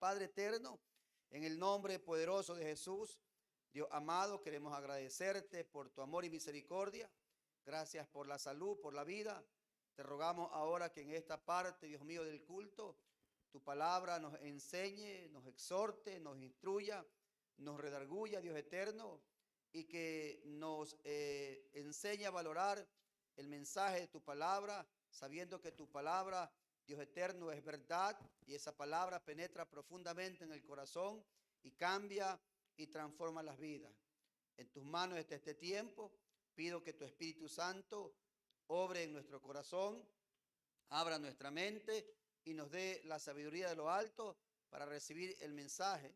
Padre eterno, en el nombre poderoso de Jesús, Dios amado, queremos agradecerte por tu amor y misericordia. Gracias por la salud, por la vida. Te rogamos ahora que en esta parte, Dios mío, del culto, tu palabra nos enseñe, nos exhorte, nos instruya, nos redarguya, Dios eterno, y que nos enseñe a valorar el mensaje de tu palabra, sabiendo que tu palabra, Dios eterno, es verdad, y esa palabra penetra profundamente en el corazón y cambia y transforma las vidas. En tus manos está este tiempo. Pido que tu Espíritu Santo obre en nuestro corazón, abra nuestra mente y nos dé la sabiduría de lo alto para recibir el mensaje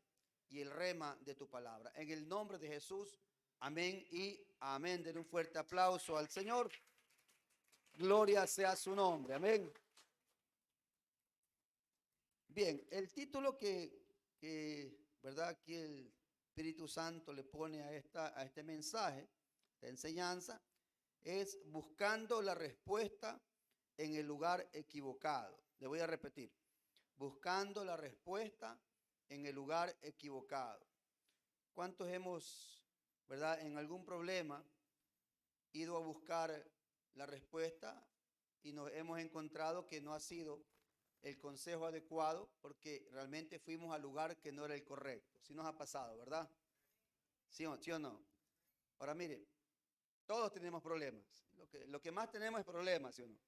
y el rema de tu palabra. En el nombre de Jesús, amén y amén. Den un fuerte aplauso al Señor. Gloria sea su nombre, amén. Bien, el título ¿verdad? Aquí el Espíritu Santo le pone a este mensaje, de enseñanza, es buscando la respuesta en el lugar equivocado. Le voy a repetir, buscando la respuesta en el lugar equivocado. ¿Cuántos hemos, verdad, en algún problema ido a buscar la respuesta y nos hemos encontrado que no ha sido el consejo adecuado porque realmente fuimos al lugar que no era el correcto? Sí nos ha pasado, ¿verdad? ¿Sí o no? Ahora mire, todos tenemos problemas. Lo que más tenemos es problemas, ¿sí o no?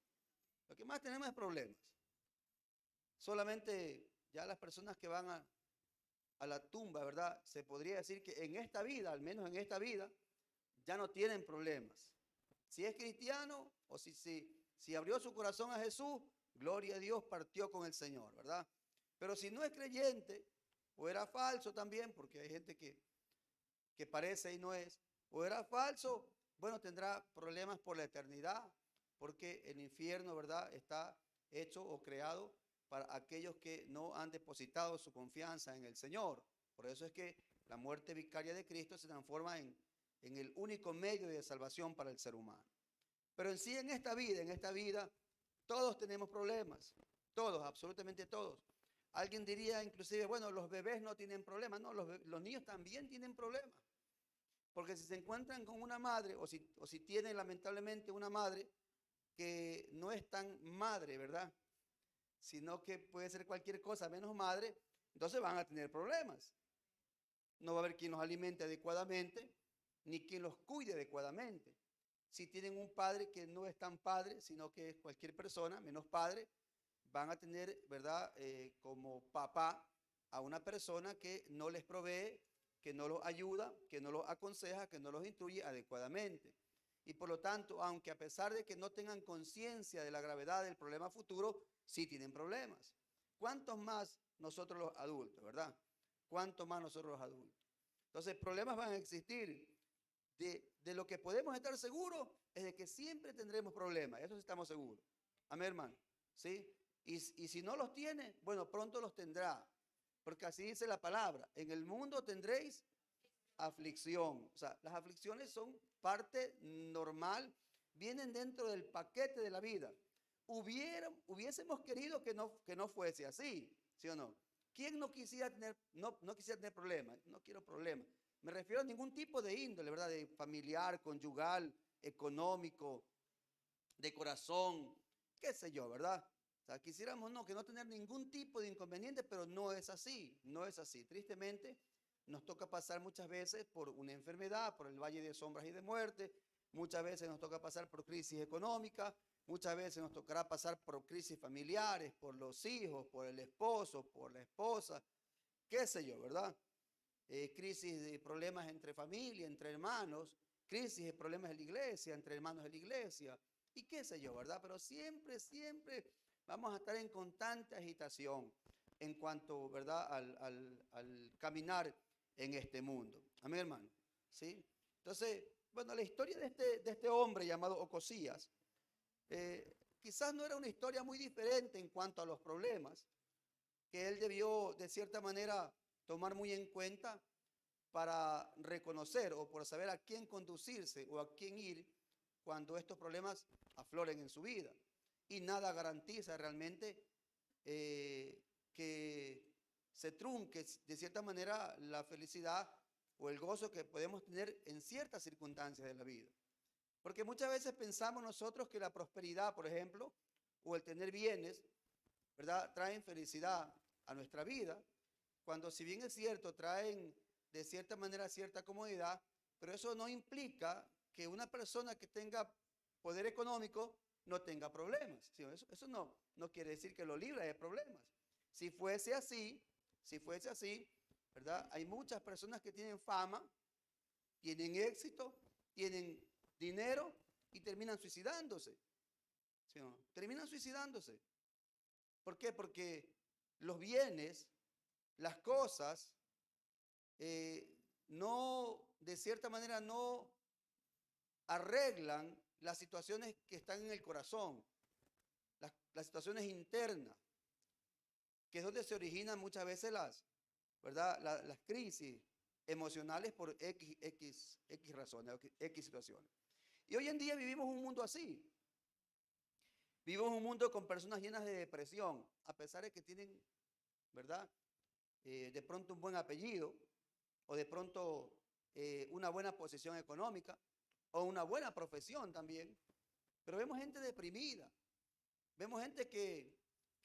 Lo que más tenemos es problemas. Solamente ya las personas que van a la tumba, ¿verdad? Se podría decir que en esta vida, al menos en esta vida, ya no tienen problemas. Si es cristiano o si abrió su corazón a Jesús, gloria a Dios, partió con el Señor, ¿verdad? Pero si no es creyente, o era falso también, porque hay gente que parece y no es, o era falso, bueno, tendrá problemas por la eternidad, porque el infierno, ¿verdad?, está hecho o creado para aquellos que no han depositado su confianza en el Señor. Por eso es que la muerte vicaria de Cristo se transforma en el único medio de salvación para el ser humano. Pero en sí, en esta vida, todos tenemos problemas, todos, absolutamente todos. Alguien diría inclusive, bueno, los bebés no tienen problemas. No, los niños también tienen problemas. Porque si se encuentran con una madre, o si tienen lamentablemente una madre que no es tan madre, ¿verdad? Sino que puede ser cualquier cosa menos madre, entonces van a tener problemas. No va a haber quien los alimente adecuadamente, ni quien los cuide adecuadamente. Si tienen un padre que no es tan padre, sino que es cualquier persona, menos padre, van a tener, ¿verdad?, como papá a una persona que no les provee, que no los ayuda, que no los aconseja, que no los instruye adecuadamente. Y por lo tanto, aunque a pesar de que no tengan conciencia de la gravedad del problema futuro, sí tienen problemas. ¿Cuántos más nosotros los adultos, verdad? ¿Cuántos más nosotros los adultos? Entonces, problemas van a existir. De lo que podemos estar seguros es de que siempre tendremos problemas. Eso sí estamos seguros. Amén, hermano. ¿Sí? Y si no los tiene, bueno, pronto los tendrá. Porque así dice la palabra. En el mundo tendréis aflicción. O sea, las aflicciones son parte normal, vienen dentro del paquete de la vida. Hubiésemos querido que no fuese así, ¿sí o no? ¿Quién no quisiera no quisiera tener problemas? No quiero problemas. Me refiero a ningún tipo de índole, ¿verdad? De familiar, conyugal, económico, de corazón, qué sé yo, ¿verdad? O sea, quisiéramos que no tener ningún tipo de inconveniente, pero no es así, no es así. Tristemente, nos toca pasar muchas veces por una enfermedad, por el valle de sombras y de muerte, muchas veces nos toca pasar por crisis económica, muchas veces nos tocará pasar por crisis familiares, por los hijos, por el esposo, por la esposa, qué sé yo, ¿verdad? Crisis de problemas entre familia, entre hermanos, crisis de problemas en la iglesia, entre hermanos de la iglesia, y qué sé yo, ¿verdad? Pero siempre, siempre vamos a estar en constante agitación en cuanto, ¿verdad?, al caminar en este mundo. Amén, hermano. ¿Sí? Entonces, bueno, la historia de este hombre llamado Ocosías, quizás no era una historia muy diferente en cuanto a los problemas que él debió, de cierta manera, tomar muy en cuenta para reconocer o por saber a quién conducirse o a quién ir cuando estos problemas afloren en su vida. Y nada garantiza realmente que se trunque de cierta manera la felicidad o el gozo que podemos tener en ciertas circunstancias de la vida. Porque muchas veces pensamos nosotros que la prosperidad, por ejemplo, o el tener bienes, ¿verdad?, traen felicidad a nuestra vida, cuando si bien es cierto, traen de cierta manera cierta comodidad, pero eso no implica que una persona que tenga poder económico no tenga problemas. ¿Sí? Eso no quiere decir que lo libre de problemas. Si fuese así, ¿verdad? Hay muchas personas que tienen fama, tienen éxito, tienen dinero y terminan suicidándose. ¿Sí? ¿No? Terminan suicidándose. ¿Por qué? Porque los bienes, las cosas, no, de cierta manera, no arreglan las situaciones que están en el corazón, las situaciones internas, que es donde se originan muchas veces ¿verdad? Las crisis emocionales por X razones, X situaciones. Y hoy en día vivimos un mundo así. Vivimos un mundo con personas llenas de depresión, a pesar de que tienen, ¿verdad?, de pronto un buen apellido, o de pronto una buena posición económica, o una buena profesión también. Pero vemos gente deprimida, vemos gente que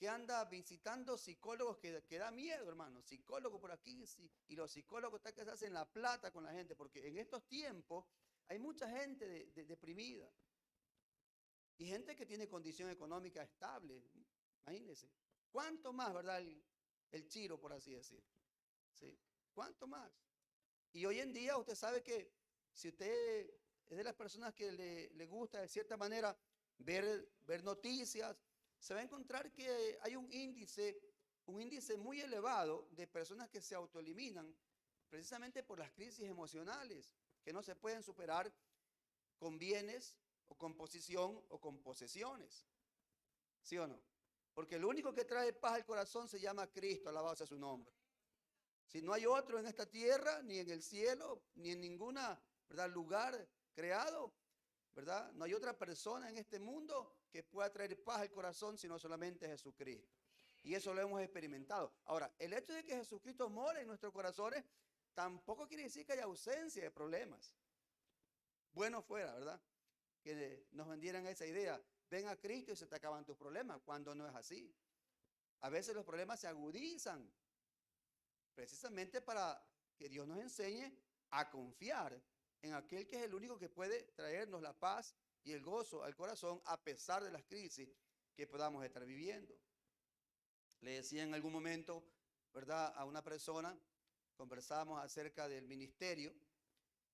anda visitando psicólogos que da miedo, hermano. Psicólogos por aquí, y los psicólogos están que se hacen la plata con la gente, porque en estos tiempos hay mucha gente deprimida. Y gente que tiene condición económica estable, imagínense. ¿Cuánto más, verdad, el chiro, por así decir? ¿Sí? ¿Cuánto más? Y hoy en día usted sabe que si usted es de las personas que le gusta de cierta manera ver noticias, se va a encontrar que hay un índice muy elevado de personas que se autoeliminan precisamente por las crisis emocionales que no se pueden superar con bienes o con posición o con posesiones. ¿Sí o no? Porque lo único que trae paz al corazón se llama Cristo, alabado sea su nombre. Si no hay otro en esta tierra, ni en el cielo, ni en ninguna, ¿verdad?, lugar creado, ¿verdad? No hay otra persona en este mundo que pueda traer paz al corazón sino solamente Jesucristo. Y eso lo hemos experimentado. Ahora, el hecho de que Jesucristo more en nuestros corazones tampoco quiere decir que haya ausencia de problemas. Bueno fuera, ¿verdad?, que nos vendieran esa idea. Ven a Cristo y se te acaban tus problemas, cuando no es así. A veces los problemas se agudizan precisamente para que Dios nos enseñe a confiar en aquel que es el único que puede traernos la paz y el gozo al corazón a pesar de las crisis que podamos estar viviendo. Le decía en algún momento, ¿verdad?, a una persona, conversábamos acerca del ministerio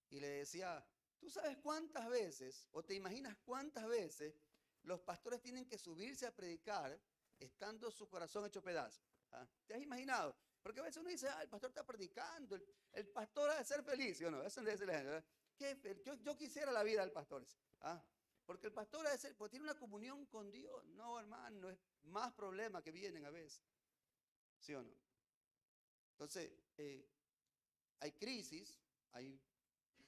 y le decía, ¿tú sabes cuántas veces o te imaginas cuántas veces los pastores tienen que subirse a predicar estando su corazón hecho pedazos? ¿Ah? ¿Te has imaginado? Porque a veces uno dice, el pastor está predicando, el pastor ha de ser feliz, ¿sí o no? Eso le dice la gente, ¿verdad? Yo quisiera la vida del pastor. ¿Ah? Porque el pastor ha de ser, pues tiene una comunión con Dios. No, hermano, es más problemas que vienen a veces. ¿Sí o no? Entonces, hay crisis, hay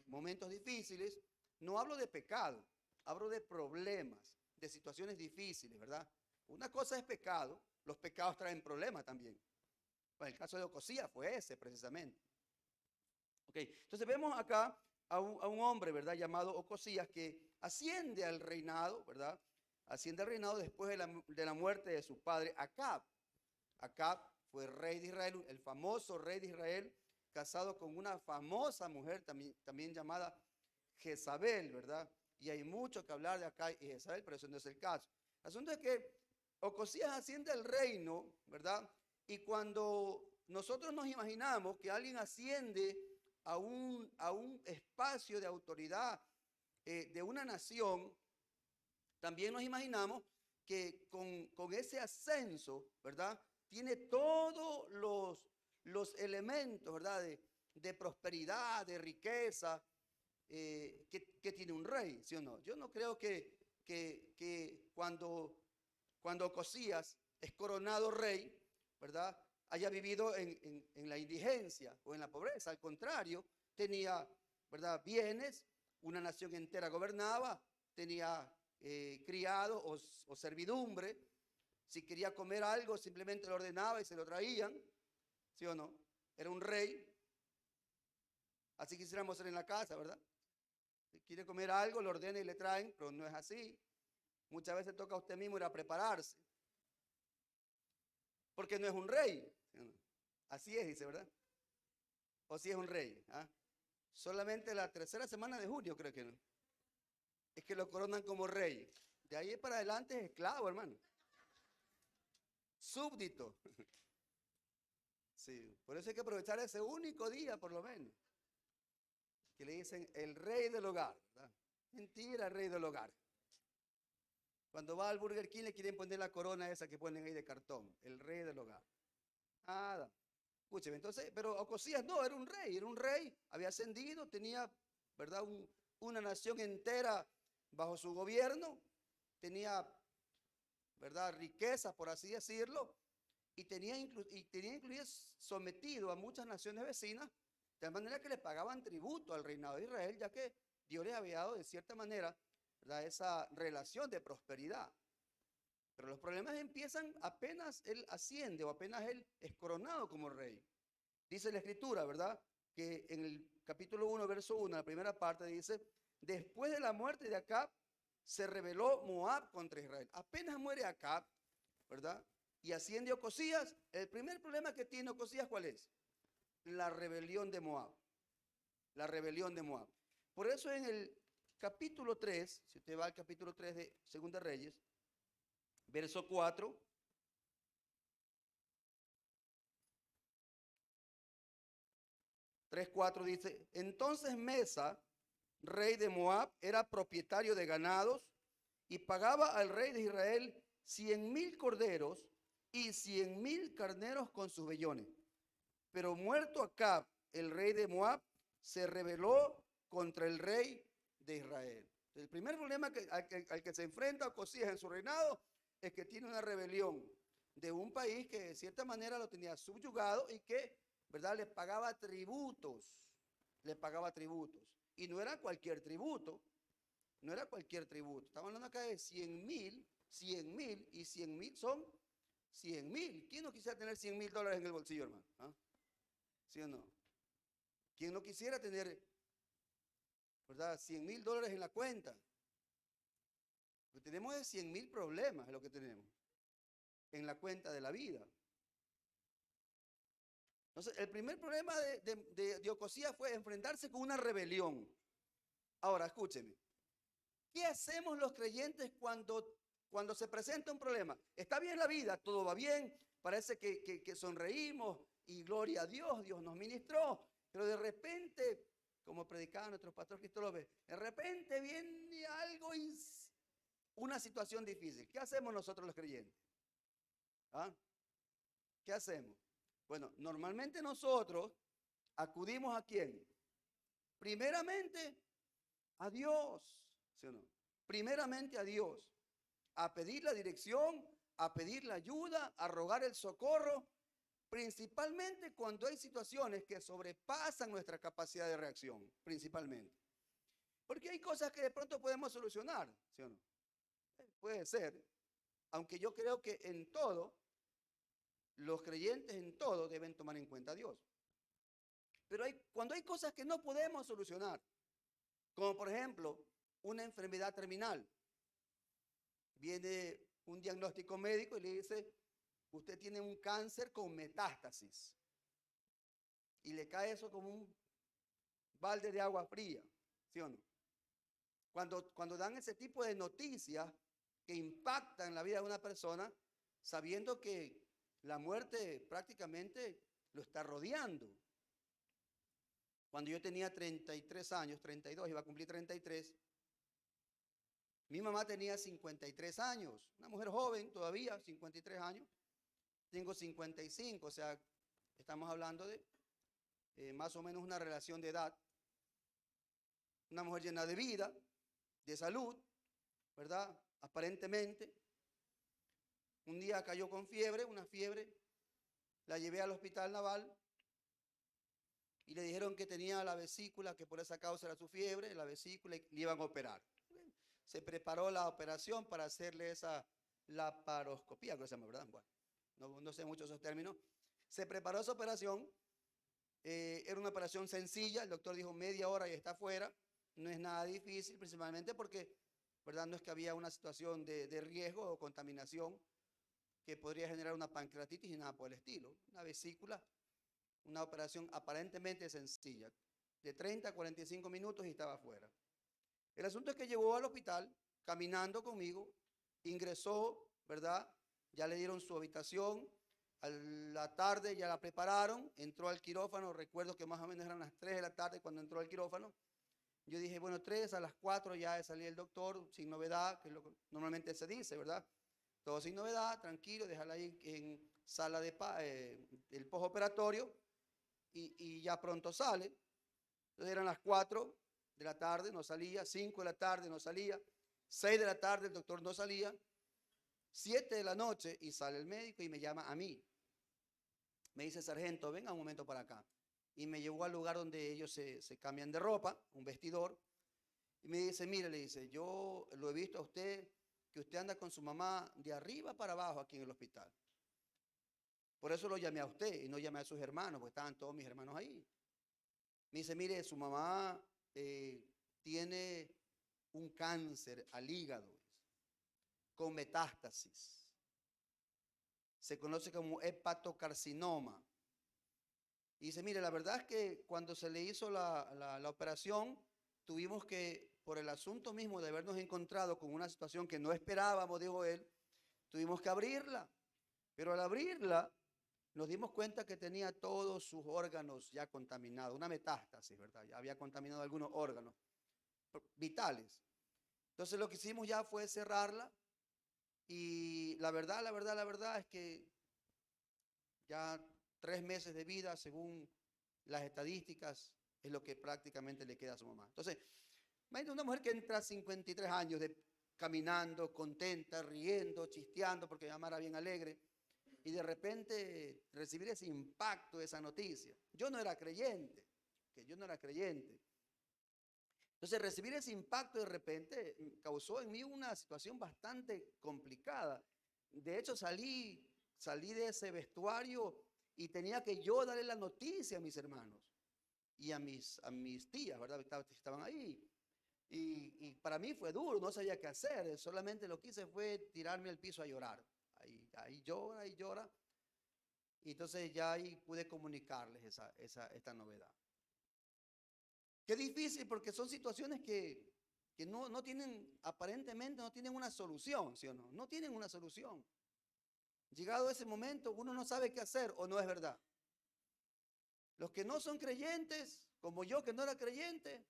momentos difíciles. No hablo de pecado, hablo de problemas, de situaciones difíciles, ¿verdad? Una cosa es pecado, los pecados traen problemas también. Bueno, el caso de Ocosías fue ese precisamente. Okay. Entonces vemos acá a un hombre, ¿verdad?, llamado Ocosías, que asciende al reinado, ¿verdad? Asciende al reinado después de la muerte de su padre Acab. Acab fue rey de Israel, el famoso rey de Israel, casado con una famosa mujer también llamada Jezabel, ¿verdad? Y hay mucho que hablar de Acab y Jezabel, pero eso no es el caso. El asunto es que Ocosías asciende al reino, ¿verdad? Y cuando nosotros nos imaginamos que alguien asciende a un espacio de autoridad de una nación, también nos imaginamos que con ese ascenso, ¿verdad?, tiene todos los elementos, ¿verdad?, de prosperidad, de riqueza que tiene un rey, ¿sí o no? Yo no creo que cuando Ocosías es coronado rey, ¿verdad?, haya vivido en la indigencia o en la pobreza. Al contrario, tenía, ¿verdad?, bienes, una nación entera gobernaba, tenía criados o servidumbre. Si quería comer algo, simplemente lo ordenaba y se lo traían. ¿Sí o no? Era un rey. Así quisiéramos ser en la casa, ¿verdad? Si quiere comer algo, lo ordena y le traen, pero no es así. Muchas veces toca a usted mismo ir a prepararse. Porque no es un rey. ¿Sí o no? Así es, dice, ¿verdad? O si es un rey. ¿Ah? Solamente la tercera semana de junio, creo que no. Es que lo coronan como rey. De ahí para adelante es esclavo, hermano. Súbdito. Sí, por eso hay que aprovechar ese único día, por lo menos. Que le dicen el rey del hogar, ¿verdad? Mentira, el rey del hogar. Cuando va al Burger King le quieren poner la corona esa que ponen ahí de cartón, el rey del hogar. Nada. Escúcheme, entonces, pero Ocosías no, era un rey, había ascendido, tenía, ¿verdad? Una nación entera bajo su gobierno, tenía, ¿verdad? Riqueza, por así decirlo, y tenía incluido sometido a muchas naciones vecinas, de manera que le pagaban tributo al reinado de Israel, ya que Dios les había dado de cierta manera, ¿verdad? Esa relación de prosperidad. Pero los problemas empiezan apenas él asciende o apenas él es coronado como rey. Dice la escritura, ¿verdad? Que en el capítulo 1, verso 1, la primera parte dice, después de la muerte de Acab, se rebeló Moab contra Israel. Apenas muere Acab, ¿verdad? Y asciende Ocosías. El primer problema que tiene Ocosías, ¿cuál es? La rebelión de Moab. La rebelión de Moab. Por eso en el capítulo 3, si usted va al capítulo 3 de Segunda Reyes, verso 4, 3:4 dice, entonces Mesa, rey de Moab, era propietario de ganados y pagaba al rey de Israel 100,000 corderos y 100,000 carneros con sus vellones. Pero muerto Acab, el rey de Moab, se rebeló contra el rey de Israel. El primer problema al que se enfrenta Ocosías en su reinado es que tiene una rebelión de un país que de cierta manera lo tenía subyugado y que, ¿verdad?, le pagaba tributos. Le pagaba tributos. Y no era cualquier tributo. No era cualquier tributo. Estamos hablando acá de 100,000, 100,000 y 100,000 son 100,000. ¿Quién no quisiera tener $100,000 en el bolsillo, hermano? ¿Ah? ¿Sí o no? ¿Quién no quisiera tener, verdad, $100,000 en la cuenta? Lo que tenemos es 100,000 problemas, es lo que tenemos en la cuenta de la vida. Entonces, el primer problema de Ocosías fue enfrentarse con una rebelión. Ahora, escúcheme. ¿Qué hacemos los creyentes cuando se presenta un problema? Está bien la vida, todo va bien, parece que sonreímos y gloria a Dios, Dios nos ministró, pero de repente, como predicaba nuestro pastor Cristo López, de repente viene algo y una situación difícil. ¿Qué hacemos nosotros los creyentes? ¿Ah? ¿Qué hacemos? Bueno, normalmente nosotros acudimos ¿a quién? Primeramente a Dios, ¿sí o no? Primeramente a Dios, a pedir la dirección, a pedir la ayuda, a rogar el socorro, principalmente cuando hay situaciones que sobrepasan nuestra capacidad de reacción, principalmente. Porque hay cosas que de pronto podemos solucionar, ¿sí o no? Puede ser, aunque yo creo que en todo, los creyentes en todo deben tomar en cuenta a Dios. Pero cuando hay cosas que no podemos solucionar, como por ejemplo una enfermedad terminal, viene un diagnóstico médico y le dice, usted tiene un cáncer con metástasis. Y le cae eso como un balde de agua fría, ¿sí o no? Cuando dan ese tipo de noticias que impactan la vida de una persona, sabiendo que la muerte prácticamente lo está rodeando. Cuando yo tenía 33 años, 32, iba a cumplir 33, mi mamá tenía 53 años, una mujer joven todavía, 53 años. Tengo 55, o sea, estamos hablando de más o menos una relación de edad. Una mujer llena de vida, de salud, ¿verdad? Aparentemente. Un día cayó con fiebre, una fiebre. La llevé al hospital naval y le dijeron que tenía la vesícula, que por esa causa era su fiebre, la vesícula, y le iban a operar. Se preparó la operación para hacerle esa laparoscopía, creo que se llama, ¿verdad? Bueno, no sé mucho esos términos. Se preparó esa operación. Era una operación sencilla. El doctor dijo media hora y está afuera. No es nada difícil, principalmente porque, ¿verdad? No es que había una situación de riesgo o contaminación que podría generar una pancreatitis y nada por el estilo. Una vesícula, una operación aparentemente sencilla, de 30 a 45 minutos y estaba afuera. El asunto es que llegó al hospital caminando conmigo, ingresó, ¿verdad? Ya le dieron su habitación, a la tarde ya la prepararon, entró al quirófano, recuerdo que más o menos eran las 3 de la tarde cuando entró al quirófano. Yo dije, bueno, 3 a las 4 ya salía el doctor, sin novedad, que es lo que normalmente se dice, ¿verdad? Todo sin novedad, tranquilo, déjala ahí en sala del postoperatorio y ya pronto sale. Entonces eran las 4 de la tarde, no salía, 5 de la tarde no salía, 6 de la tarde el doctor no salía, 7 de la noche y sale el médico y me llama a mí. Me dice, sargento, venga un momento para acá. Y me llevó al lugar donde ellos se cambian de ropa, un vestidor. Y me dice, mire, le dice, yo lo he visto a usted, que usted anda con su mamá de arriba para abajo aquí en el hospital. Por eso lo llamé a usted y no llamé a sus hermanos, porque estaban todos mis hermanos ahí. Me dice, mire, su mamá tiene un cáncer al hígado con metástasis. Se conoce como hepatocarcinoma. Y dice, mire, la verdad es que cuando se le hizo la operación, tuvimos que, por el asunto mismo de habernos encontrado con una situación que no esperábamos, dijo él, tuvimos que abrirla. Pero al abrirla, nos dimos cuenta que tenía todos sus órganos ya contaminados, una metástasis, ¿verdad? Ya había contaminado algunos órganos vitales. Entonces lo que hicimos ya fue cerrarla y la verdad es que ya 3 meses de vida, según las estadísticas, es lo que prácticamente le queda a su mamá. Entonces, imagínate una mujer que entra a 53 años caminando, contenta, riendo, chisteando, porque mi mamá era bien alegre, y de repente recibir ese impacto de esa noticia. Yo no era creyente. Entonces recibir ese impacto de repente causó en mí una situación bastante complicada. De hecho salí de ese vestuario y tenía que yo darle la noticia a mis hermanos y a mis tías, ¿verdad? Estaban ahí. Y para mí fue duro, no sabía qué hacer, solamente lo que hice fue tirarme al piso a llorar. Ahí llora y llora. Y entonces ya ahí pude comunicarles esta novedad. Qué difícil porque son situaciones que no tienen, aparentemente no tienen una solución, ¿sí o no? No tienen una solución. Llegado ese momento, uno no sabe qué hacer o no es verdad. Los que no son creyentes, como yo que no era creyente,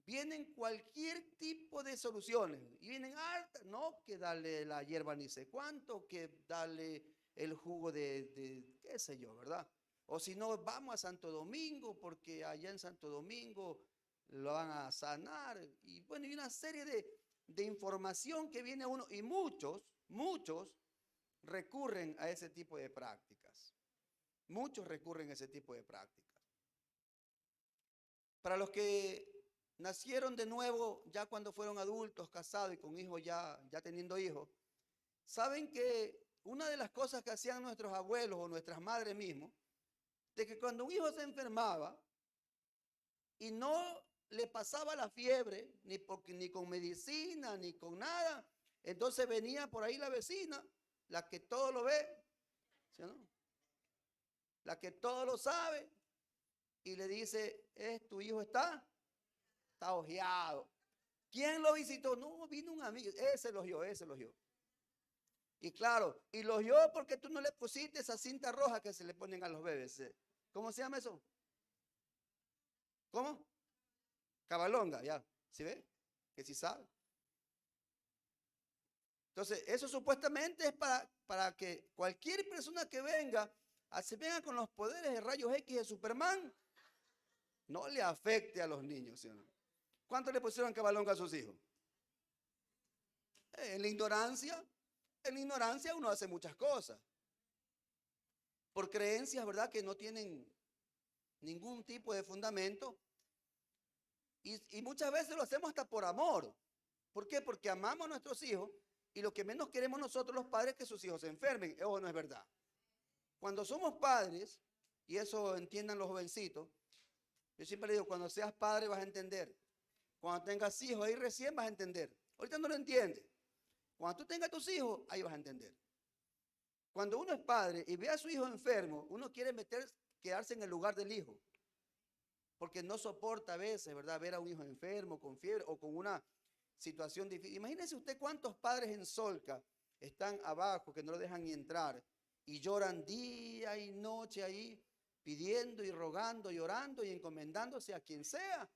vienen cualquier tipo de soluciones. Y vienen hartas, no que darle la hierba ni sé cuánto, que darle el jugo de qué sé yo, ¿verdad? O si no, vamos a Santo Domingo, porque allá en Santo Domingo lo van a sanar. Y bueno, y una serie de información que viene a uno. Y muchos recurren a ese tipo de prácticas. Muchos recurren a ese tipo de prácticas. Para los que nacieron de nuevo ya cuando fueron adultos, casados y con hijos ya teniendo hijos, saben que una de las cosas que hacían nuestros abuelos o nuestras madres mismos, de que cuando un hijo se enfermaba y no le pasaba la fiebre, ni con medicina, ni con nada, entonces venía por ahí la vecina, la que todo lo ve, ¿sí o no? La que todo lo sabe, y le dice, tu hijo está ojeado. ¿Quién lo visitó? No, vino un amigo, ese lo oyó. Y claro, y lo oyó porque tú no le pusiste esa cinta roja que se le ponen a los bebés. ¿Cómo se llama eso? ¿Cómo? Cabalonga, ya. ¿Sí ve? Que sí sabe. Entonces, eso supuestamente es para que cualquier persona que venga, se venga con los poderes de rayos X de Superman, no le afecte a los niños, ¿sí o no? ¿Cuánto le pusieron cabalonga a sus hijos? En la ignorancia uno hace muchas cosas. Por creencias, ¿verdad? Que no tienen ningún tipo de fundamento. Y muchas veces lo hacemos hasta por amor. ¿Por qué? Porque amamos a nuestros hijos y lo que menos queremos nosotros los padres es que sus hijos se enfermen. Eso no es verdad. Cuando somos padres, y eso entiendan los jovencitos, yo siempre le digo, cuando seas padre vas a entender. Cuando tengas hijos, ahí recién vas a entender. Ahorita no lo entiendes. Cuando tú tengas tus hijos, ahí vas a entender. Cuando uno es padre y ve a su hijo enfermo, uno quiere quedarse en el lugar del hijo. Porque no soporta a veces, ¿verdad? Ver a un hijo enfermo, con fiebre o con una situación difícil. Imagínense usted cuántos padres en Solca están abajo que no lo dejan ni entrar y lloran día y noche ahí pidiendo y rogando y orando y encomendándose a quien sea.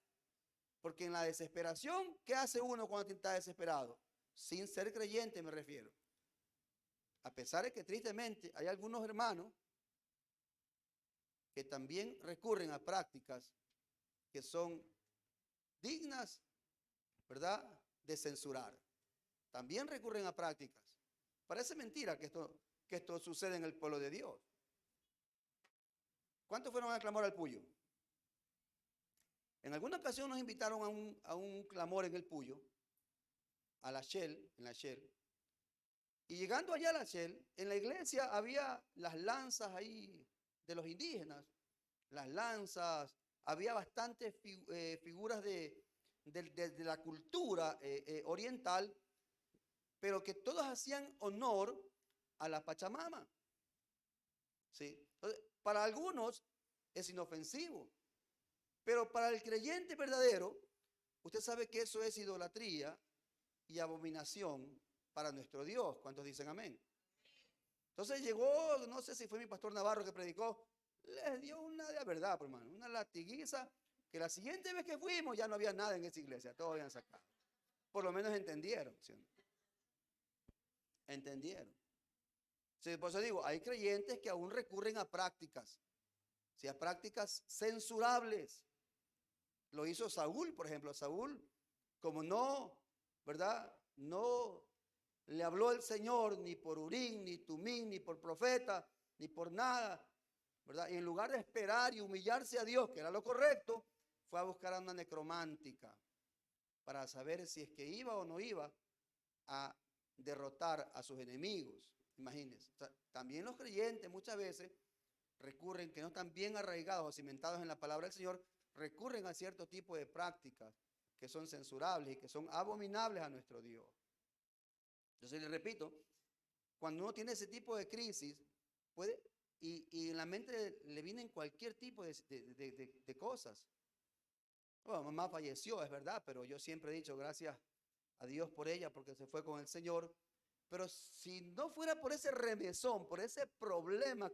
Porque en la desesperación, ¿qué hace uno cuando está desesperado? Sin ser creyente me refiero. A pesar de que tristemente hay algunos hermanos que también recurren a prácticas que son dignas, ¿verdad?, de censurar. También recurren a prácticas. Parece mentira que esto sucede en el pueblo de Dios. ¿Cuántos fueron a clamor al Puyo? En alguna ocasión nos invitaron a un clamor en el Puyo, a la Shell, en la Shell. Y llegando allá a la Shell, en la iglesia había las lanzas ahí de los indígenas, las lanzas, había bastantes figuras de la cultura oriental, pero que todos hacían honor a la Pachamama. ¿Sí? Entonces, para algunos es inofensivo, pero para el creyente verdadero, usted sabe que eso es idolatría y abominación para nuestro Dios. ¿Cuántos dicen amén? Entonces llegó, no sé si fue mi pastor Navarro que predicó, les dio una de verdad, hermano, una latiguiza, que la siguiente vez que fuimos ya no había nada en esa iglesia, todos habían sacado. Por lo menos entendieron, ¿sí? Entendieron. Sí, por eso digo, hay creyentes que aún recurren a prácticas, ¿sí?, a prácticas censurables. Lo hizo Saúl, por ejemplo. Saúl, como no, ¿verdad?, no le habló el Señor ni por Urín, ni Tumín, ni por profeta, ni por nada, ¿verdad? Y en lugar de esperar y humillarse a Dios, que era lo correcto, fue a buscar a una necromántica para saber si es que iba o no iba a derrotar a sus enemigos. Imagínense. O sea, también los creyentes muchas veces recurren, que no están bien arraigados o cimentados en la palabra del Señor, recurren a cierto tipo de prácticas que son censurables y que son abominables a nuestro Dios. Entonces les repito, cuando uno tiene ese tipo de crisis, puede, y en la mente le vienen cualquier tipo de cosas. Bueno, mamá falleció, es verdad, pero yo siempre he dicho gracias a Dios por ella, porque se fue con el Señor. Pero si no fuera por ese remesón, por ese problema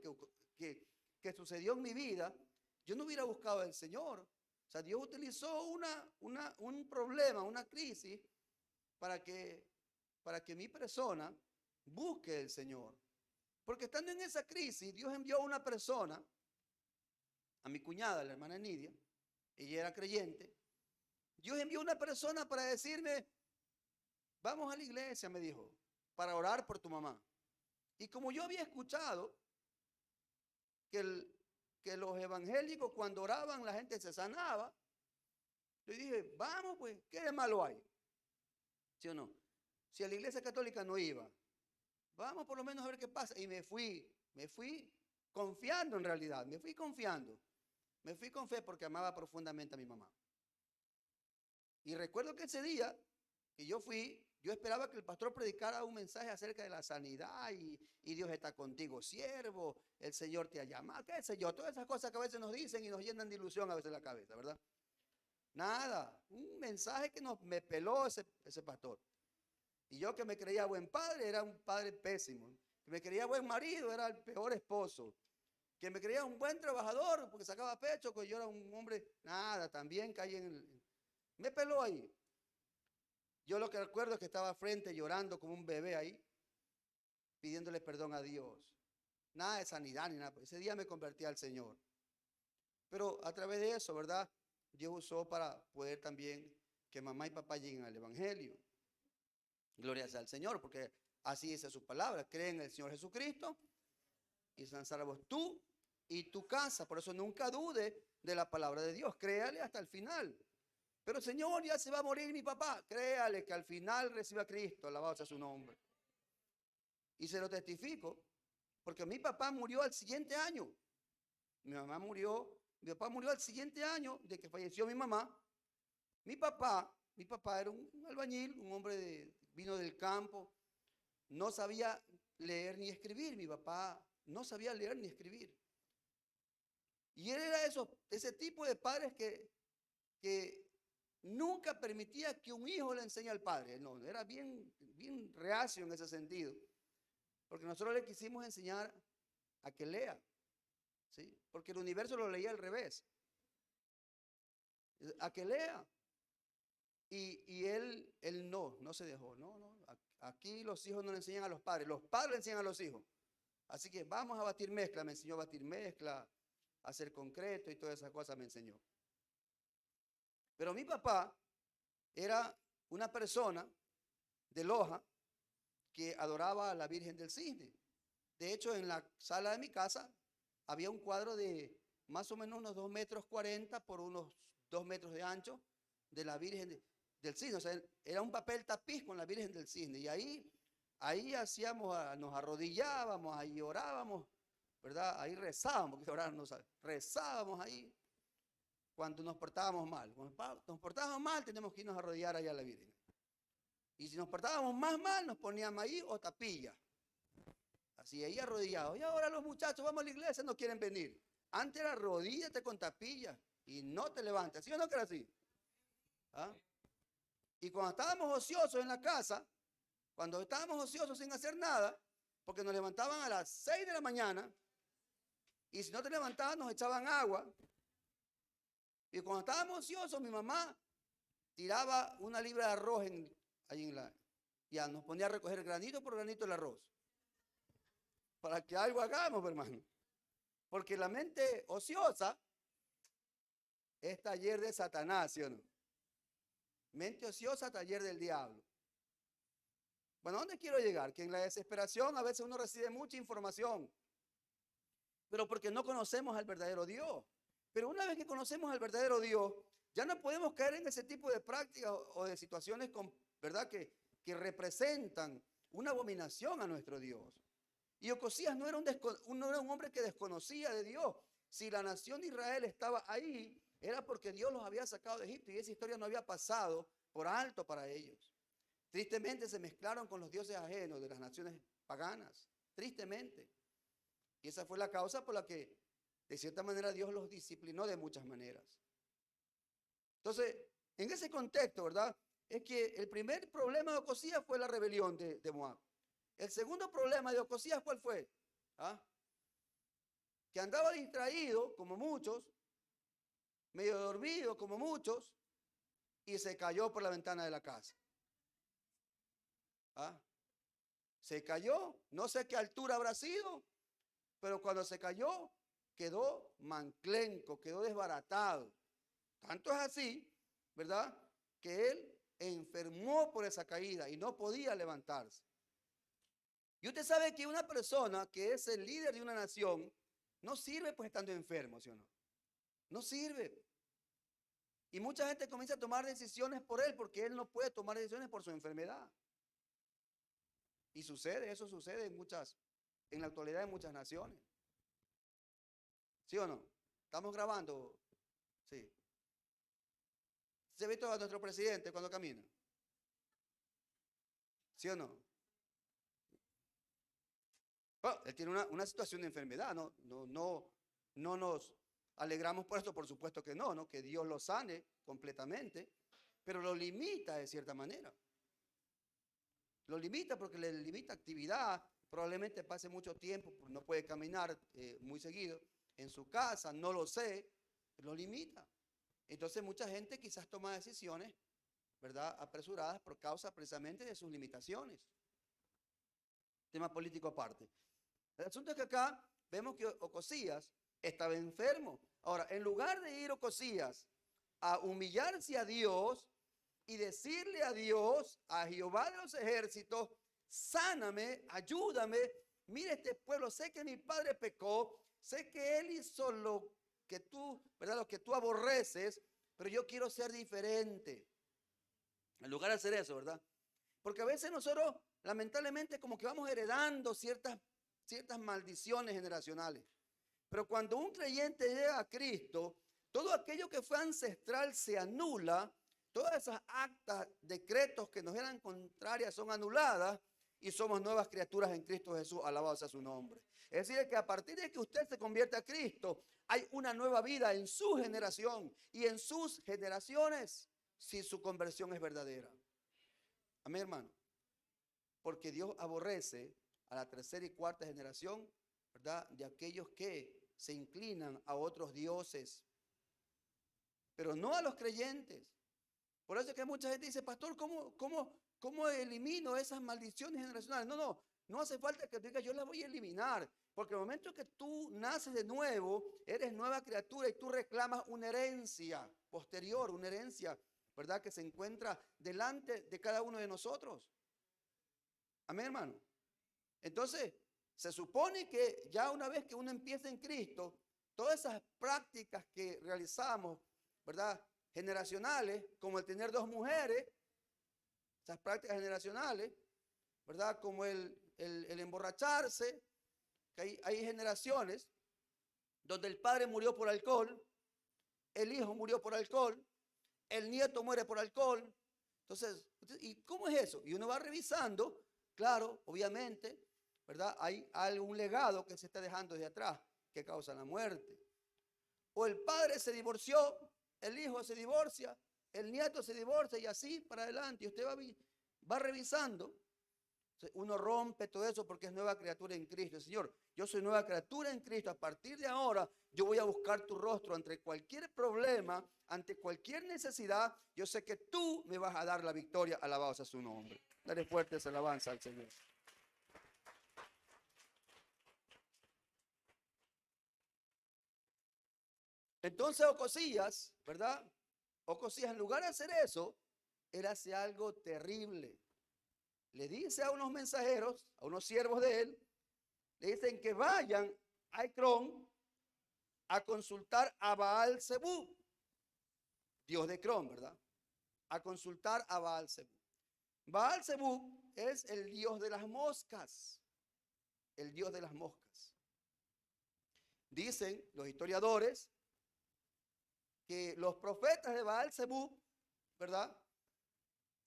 que sucedió en mi vida, yo no hubiera buscado al Señor. O sea, Dios utilizó un problema, una crisis, para que mi persona busque al Señor. Porque estando en esa crisis, Dios envió a una persona, a mi cuñada, la hermana Nidia, ella era creyente. Dios envió a una persona para decirme, vamos a la iglesia, me dijo, para orar por tu mamá. Y como yo había escuchado que los evangélicos cuando oraban la gente se sanaba, yo dije, vamos pues, ¿qué de malo hay? ¿Sí o no? Si a la iglesia católica no iba, vamos por lo menos a ver qué pasa. Y me fui confiando en realidad, me fui confiando. Me fui con fe porque amaba profundamente a mi mamá. Y recuerdo que ese día que yo fui, yo esperaba que el pastor predicara un mensaje acerca de la sanidad y Dios está contigo, siervo, el Señor te ha llamado, qué sé yo, todas esas cosas que a veces nos dicen y nos llenan de ilusión a veces la cabeza, ¿verdad? Nada, un mensaje que me peló ese pastor. Y yo que me creía buen padre, era un padre pésimo. Que me creía buen marido, era el peor esposo. Que me creía un buen trabajador, porque sacaba pecho, que yo era un hombre, nada, también caí me peló ahí. Yo lo que recuerdo es que estaba frente llorando como un bebé ahí, pidiéndole perdón a Dios. Nada de sanidad ni nada. Ese día me convertí al Señor. Pero a través de eso, ¿verdad?, Dios usó para poder también que mamá y papá lleguen al Evangelio. Gloria sea al Señor, porque así dice su palabra. Cree en el Señor Jesucristo y serán salvos tú y tu casa. Por eso nunca dude de la palabra de Dios. Créale hasta el final. Pero Señor, ya se va a morir mi papá. Créale que al final reciba a Cristo. Alabado sea su nombre. Y se lo testifico Porque mi papá murió al siguiente año. Mi papá murió al siguiente año de que falleció mi mamá. Mi papá era un albañil, un hombre vino del campo, no sabía leer ni escribir. Mi papá no sabía leer ni escribir. Y él era ese tipo de padres que nunca permitía que un hijo le enseñe al padre. No, era bien reacio en ese sentido. Porque nosotros le quisimos enseñar a que lea, ¿sí? Porque el universo lo leía al revés. A que lea. Y él no se dejó. No. Aquí los hijos no le enseñan a los padres le enseñan a los hijos. Así que vamos a batir mezcla. Me enseñó a batir mezcla, a hacer concreto y todas esas cosas me enseñó. Pero mi papá era una persona de Loja que adoraba a la Virgen del Cisne. De hecho, en la sala de mi casa había un cuadro de más o menos unos 2,40 metros por unos 2 metros de ancho de la Virgen del Cisne. O sea, era un papel tapiz con la Virgen del Cisne. Y ahí hacíamos, nos arrodillábamos, ahí orábamos, ¿verdad? Ahí rezábamos, porque orar no sabe. Rezábamos ahí cuando nos portábamos mal. Cuando nos portábamos mal, tenemos que irnos a arrodillar allá a la Virgen. Y si nos portábamos más mal, nos poníamos ahí o tapilla. Así, ahí arrodillados. Y ahora los muchachos, vamos a la iglesia, no quieren venir. Antes era arrodíllate con tapilla y no te levantes. ¿Sí o no que era así? ¿Ah? Y cuando estábamos ociosos en la casa, cuando estábamos ociosos sin hacer nada, porque nos levantaban a las 6 de la mañana, y si no te levantabas nos echaban agua. Y cuando estábamos ociosos, mi mamá tiraba una libra de arroz ya nos ponía a recoger granito por granito el arroz. Para que algo hagamos, hermano. Porque la mente ociosa es taller de Satanás, ¿sí o no? Mente ociosa, taller del diablo. Bueno, ¿a dónde quiero llegar? Que en la desesperación a veces uno recibe mucha información, pero porque no conocemos al verdadero Dios. Pero una vez que conocemos al verdadero Dios, ya no podemos caer en ese tipo de prácticas o de situaciones, ¿verdad? Que representan una abominación a nuestro Dios. Y Ocosías no era un hombre que desconocía de Dios. Si la nación de Israel estaba ahí, era porque Dios los había sacado de Egipto y esa historia no había pasado por alto para ellos. Tristemente se mezclaron con los dioses ajenos de las naciones paganas. Tristemente. Y esa fue la causa por la que, de cierta manera, Dios los disciplinó de muchas maneras. Entonces, en ese contexto, ¿verdad? Es que el primer problema de Ocosías fue la rebelión de Moab. El segundo problema de Ocosías, ¿cuál fue? ¿Ah? Que andaba distraído, como muchos, medio dormido, como muchos, y se cayó por la ventana de la casa. ¿Ah? Se cayó, no sé qué altura habrá sido, pero cuando se cayó, quedó manclenco, quedó desbaratado. Tanto es así, ¿verdad? Que él enfermó por esa caída y no podía levantarse. Y usted sabe que una persona que es el líder de una nación no sirve pues estando enfermo, ¿sí o no? No sirve. Y mucha gente comienza a tomar decisiones por él porque él no puede tomar decisiones por su enfermedad. Y eso sucede en la actualidad en muchas naciones. ¿Sí o no? ¿Estamos grabando? Sí. ¿Se ha visto a nuestro presidente cuando camina? ¿Sí o no? Bueno, él tiene una situación de enfermedad, no nos alegramos por esto, por supuesto que no, que Dios lo sane completamente, pero lo limita de cierta manera. Lo limita porque le limita actividad, probablemente pase mucho tiempo, no puede caminar muy seguido en su casa, no lo sé, lo limita. Entonces mucha gente quizás toma decisiones, ¿verdad?, apresuradas por causa precisamente de sus limitaciones. Tema político aparte. El asunto es que acá vemos que Ocosías estaba enfermo. Ahora, en lugar de ir Ocosías a humillarse a Dios y decirle a Dios, a Jehová de los ejércitos, sáname, ayúdame, mire este pueblo, sé que mi padre pecó, sé que él hizo lo que tú, ¿verdad?, lo que tú aborreces, pero yo quiero ser diferente. En lugar de hacer eso, ¿verdad? Porque a veces nosotros, lamentablemente, como que vamos heredando ciertas ciertas maldiciones generacionales. Pero cuando un creyente llega a Cristo, todo aquello que fue ancestral se anula, todas esas actas, decretos que nos eran contrarias son anuladas y somos nuevas criaturas en Cristo Jesús, alabado sea su nombre. Es decir, que a partir de que usted se convierte a Cristo, hay una nueva vida en su generación y en sus generaciones si su conversión es verdadera. Amén, hermano. Porque Dios aborrece a la tercera y cuarta generación, ¿verdad? De aquellos que se inclinan a otros dioses, pero no a los creyentes. Por eso es que mucha gente dice, pastor, ¿cómo elimino esas maldiciones generacionales? No hace falta que tú digas, yo las voy a eliminar. Porque el momento que tú naces de nuevo, eres nueva criatura y tú reclamas una herencia posterior, una herencia, ¿verdad? Que se encuentra delante de cada uno de nosotros. Amén, hermano. Entonces, se supone que ya una vez que uno empieza en Cristo, todas esas prácticas que realizamos, ¿verdad? Generacionales, como el tener dos mujeres, esas prácticas generacionales, ¿verdad? Como el emborracharse, que hay generaciones donde el padre murió por alcohol, el hijo murió por alcohol, el nieto muere por alcohol. Entonces, ¿y cómo es eso? Y uno va revisando, claro, obviamente, ¿verdad? Hay algún legado que se está dejando de atrás que causa la muerte. O el padre se divorció, el hijo se divorcia, el nieto se divorcia y así para adelante. Y usted va revisando. Uno rompe todo eso porque es nueva criatura en Cristo. Señor, yo soy nueva criatura en Cristo. A partir de ahora, yo voy a buscar tu rostro ante cualquier problema, ante cualquier necesidad. Yo sé que tú me vas a dar la victoria. Alabado sea su nombre. Dale fuertes alabanza al Señor. Entonces Ocosías, ¿verdad? Ocosías, en lugar de hacer eso, él hace algo terrible. Le dice a unos mensajeros, a unos siervos de él, le dicen que vayan a Ecrón a consultar a Baal Zebú, Dios de Ecrón, ¿verdad? A consultar a Baal Zebú. Baal Zebú es el dios de las moscas, el dios de las moscas. Dicen los historiadores que los profetas de Baal Zebú, ¿verdad?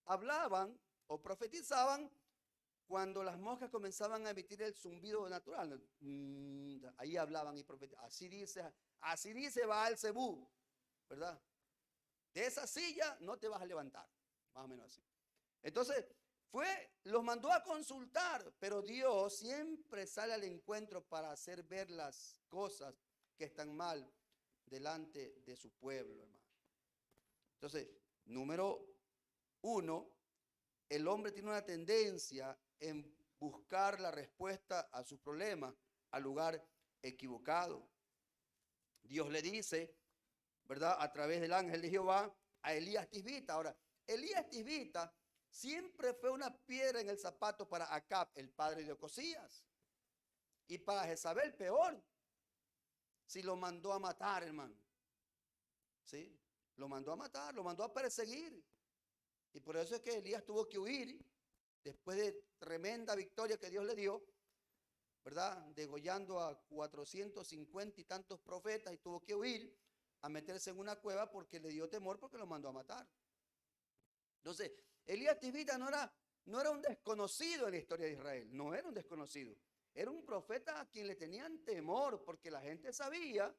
Hablaban o profetizaban cuando las moscas comenzaban a emitir el zumbido natural. Ahí hablaban y profetizaban. Así dice Baal Zebú, ¿verdad? De esa silla no te vas a levantar, más o menos así. Entonces, los mandó a consultar, pero Dios siempre sale al encuentro para hacer ver las cosas que están mal delante de su pueblo, hermano. Entonces, número 1, el hombre tiene una tendencia en buscar la respuesta a sus problemas al lugar equivocado. Dios le dice, ¿verdad? A través del ángel de Jehová a Elías Tisbita. Ahora, Elías Tisbita siempre fue una piedra en el zapato para Acab, el padre de Ocosías. Y para Jezabel peor. Si lo mandó a matar, hermano. ¿Sí? Lo mandó a matar, lo mandó a perseguir. Y por eso es que Elías tuvo que huir después de tremenda victoria que Dios le dio, ¿verdad? Degollando a 450 y tantos profetas y tuvo que huir a meterse en una cueva porque le dio temor porque lo mandó a matar. Entonces, Elías Tisbita no era un desconocido en la historia de Israel, no era un desconocido. Era un profeta a quien le tenían temor porque la gente sabía,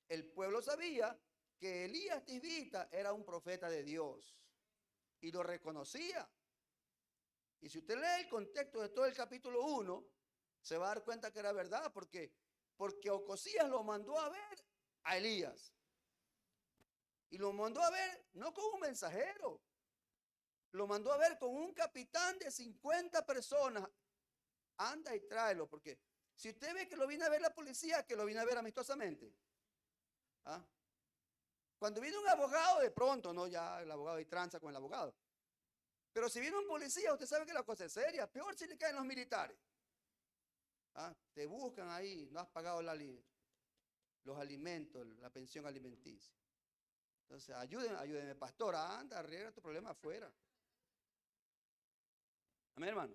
el pueblo sabía que Elías Tisbita era un profeta de Dios y lo reconocía. Y si usted lee el contexto de todo el capítulo 1, se va a dar cuenta que era verdad, porque Ocosías lo mandó a ver a Elías. Y lo mandó a ver no con un mensajero, lo mandó a ver con un capitán de 50 personas. Anda y tráelo, porque si usted ve que lo viene a ver la policía, que lo viene a ver amistosamente. ¿Ah? Cuando viene un abogado, de pronto, no, ya el abogado y tranza con el abogado. Pero si viene un policía, usted sabe que la cosa es seria. Peor si le caen los militares. ¿Ah? Te buscan ahí, no has pagado los alimentos, la pensión alimenticia. Entonces, ayúdeme, pastora, anda, arregla tu problema afuera. Amén, hermano.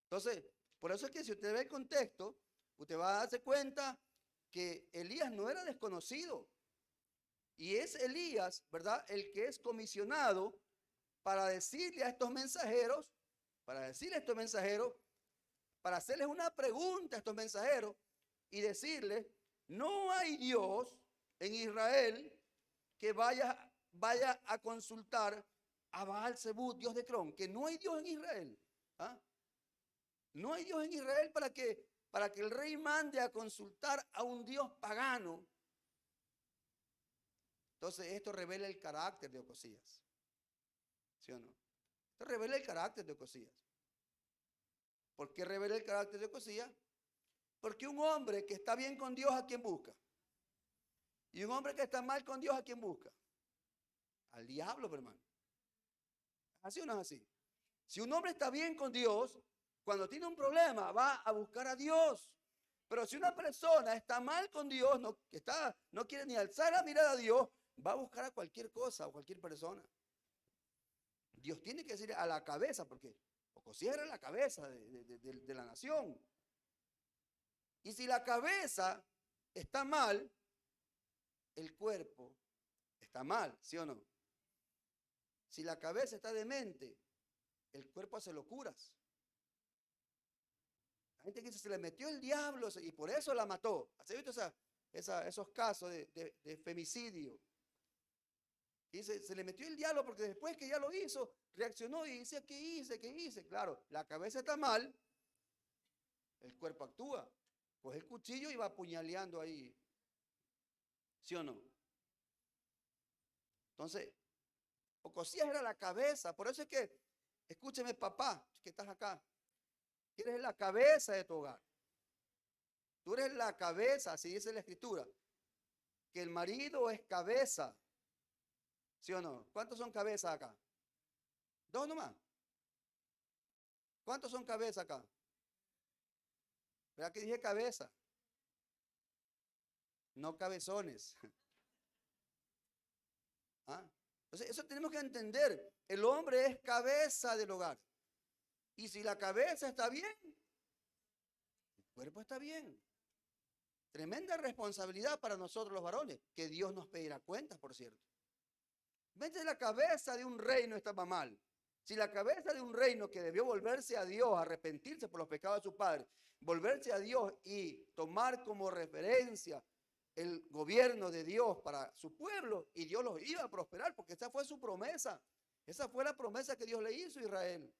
Entonces, Por eso es que si usted ve el contexto, usted va a darse cuenta que Elías no era desconocido. Y es Elías, ¿verdad?, el que es comisionado para decirle a estos mensajeros, para hacerles una pregunta a estos mensajeros y decirles, no hay Dios en Israel que vaya a consultar a Baal-Zebub, Dios de Cron, que no hay Dios en Israel. ¿Ah? No hay Dios en Israel para que el rey mande a consultar a un Dios pagano. Entonces esto revela el carácter de Ocosías. ¿Sí o no? Esto revela el carácter de Ocosías. ¿Por qué revela el carácter de Ocosías? Porque un hombre que está bien con Dios, ¿a quién busca? Y un hombre que está mal con Dios, ¿a quién busca? Al diablo, hermano. ¿Así o no es así? Si un hombre está bien con Dios, cuando tiene un problema, va a buscar a Dios. Pero si una persona está mal con Dios, no quiere ni alzar la mirada a Dios, va a buscar a cualquier cosa o cualquier persona. Dios tiene que decir a la cabeza, porque Ocosías era la cabeza de la nación. Y si la cabeza está mal, el cuerpo está mal, ¿sí o no? Si la cabeza está demente, el cuerpo hace locuras. La gente que dice, se le metió el diablo y por eso la mató. ¿Has visto esos casos de femicidio? Y dice, se le metió el diablo porque después que ya lo hizo, reaccionó y dice, ¿qué hice? ¿Qué hice? Claro, la cabeza está mal, el cuerpo actúa. Coge el cuchillo y va apuñaleando ahí. ¿Sí o no? Entonces, Ocosías era la cabeza. Por eso es que, escúcheme, papá, que estás acá. Eres la cabeza de tu hogar. Tú eres la cabeza, así dice la escritura. Que el marido es cabeza. ¿Sí o no? ¿Cuántos son cabezas acá? Dos nomás. ¿Cuántos son cabezas acá? ¿Verdad que dije cabeza? No cabezones. ¿Ah? Entonces, eso tenemos que entender. El hombre es cabeza del hogar. Y si la cabeza está bien, el cuerpo está bien. Tremenda responsabilidad para nosotros los varones, que Dios nos pedirá cuentas, por cierto. Mente, la cabeza de un reino estaba mal. Si la cabeza de un reino que debió volverse a Dios, arrepentirse por los pecados de su padre, volverse a Dios y tomar como referencia el gobierno de Dios para su pueblo, y Dios los iba a prosperar, porque esa fue su promesa. Esa fue la promesa que Dios le hizo a Israel.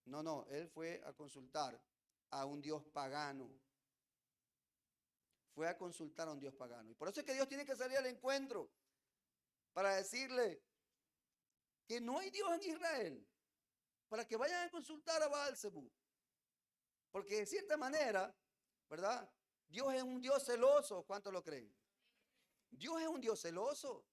No, él fue a consultar a un Dios pagano. Fue a consultar a un Dios pagano. Y por eso es que Dios tiene que salir al encuentro para decirle que no hay Dios en Israel, para que vayan a consultar a Baal-Zebub. Porque de cierta manera, ¿verdad? Dios es un Dios celoso. ¿Cuántos lo creen? Dios es un Dios celoso.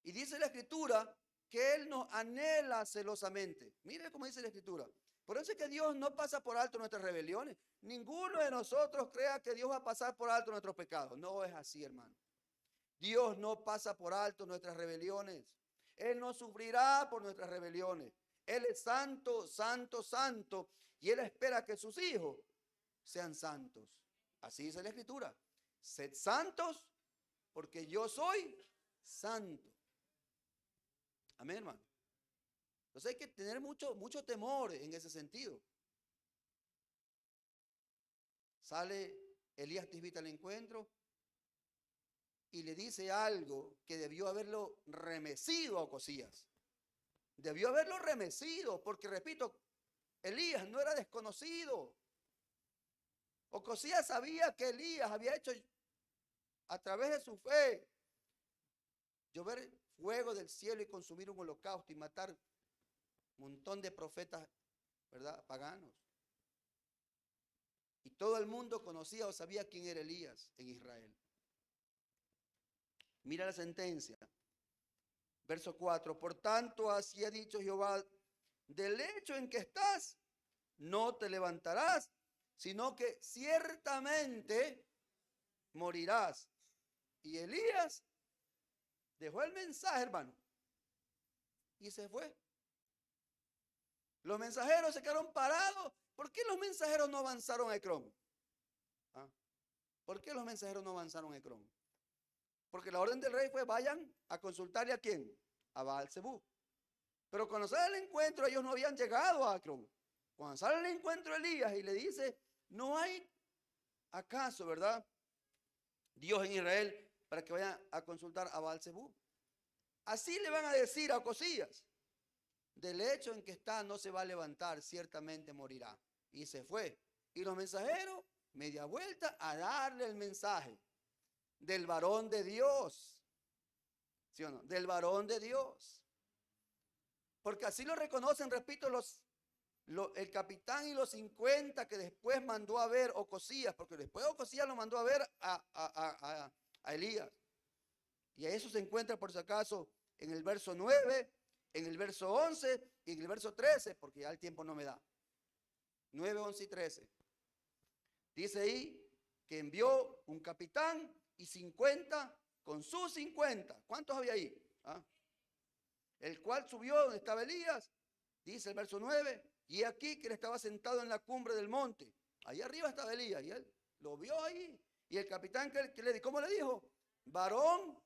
Y dice la escritura que Él nos anhela celosamente. Mire cómo dice la escritura. Por eso es que Dios no pasa por alto nuestras rebeliones. Ninguno de nosotros crea que Dios va a pasar por alto nuestros pecados. No es así, hermano. Dios no pasa por alto nuestras rebeliones. Él no sufrirá por nuestras rebeliones. Él es santo, santo, santo. Y Él espera que sus hijos sean santos. Así dice la escritura. Sed santos porque yo soy santo. Amén, hermano. Entonces hay que tener mucho temor en ese sentido. Sale Elías Tisbita al encuentro y le dice algo que debió haberlo remecido a Ocosías. Debió haberlo remecido, porque repito, Elías no era desconocido. Ocosías sabía que Elías había hecho a través de su fe llover fuego del cielo y consumir un holocausto y matar un montón de profetas, ¿verdad?, paganos. Y todo el mundo conocía o sabía quién era Elías en Israel. Mira la sentencia. Verso 4. Por tanto, así ha dicho Jehová, del lecho en que estás, no te levantarás, sino que ciertamente morirás. Y Elías dejó el mensaje, hermano, y se fue. Los mensajeros se quedaron parados. ¿Por qué los mensajeros no avanzaron a Ecrón? ¿Ah? ¿Por qué los mensajeros no avanzaron a Ecrón? Porque la orden del rey fue: vayan a consultarle a quién, a Baal-Zebú. Pero cuando sale el encuentro, ellos no habían llegado a Ecrón. Cuando sale el encuentro Elías y le dice: ¿no hay acaso, verdad, Dios en Israel para que vayan a consultar a Baal-Zebú? Así le van a decir a Ocosías: del hecho en que está no se va a levantar, ciertamente morirá. Y se fue. Y los mensajeros, media vuelta a darle el mensaje del varón de Dios. ¿Sí o no? Del varón de Dios. Porque así lo reconocen, repito, el capitán y los 50 que después mandó a ver Ocosías, porque después Ocosías lo mandó a ver a Elías. Y a eso se encuentra, por si acaso, en el verso 9, en el verso 11 y en el verso 13, porque ya el tiempo no me da. 9, 11 y 13. Dice ahí que envió un capitán y 50 con sus 50. ¿Cuántos había ahí? ¿Ah? El cual subió donde estaba Elías, dice el verso 9, y aquí que él estaba sentado en la cumbre del monte. Ahí arriba estaba Elías y él lo vio ahí. Y el capitán, ¿cómo le dijo? Varón